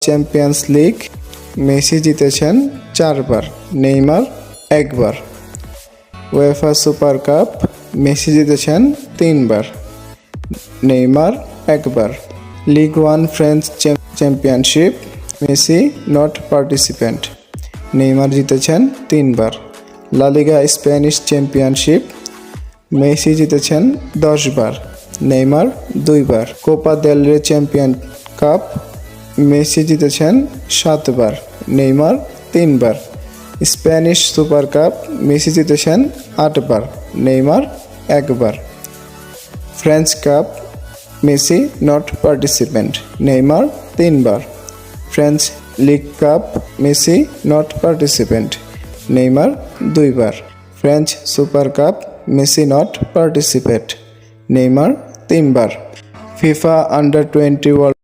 Champions league Messi জিতেছেন 4 বার, Neymar 1 বার। উয়েফা সুপার কাপ মেসি জিতেছেন 3 বার, নেইমার 1 বার। League 1 French championship Messi not participant, Neymar জিতেছেন 3 বার। লা লিগা স্প্যানিশ চ্যাম্পিয়নশিপ মেসি জিতেছেন 10 বার, নেইমার 2 বার। কোপা দেল রে চ্যাম্পিয়ন কাপ মেসি জিতেছেন 7 বার, নেইমার 3 বার। স্প্যানিশ সুপার কাপ মেসি জিতেছেন 8 বার, নেইমার 1 বার। French cup Messi not participant, Neymar 3 বার। French league cup Messi not participant, Neymar 2 বার। French super cup Messi not participate, Neymar 3 বার। FIFA under 20 world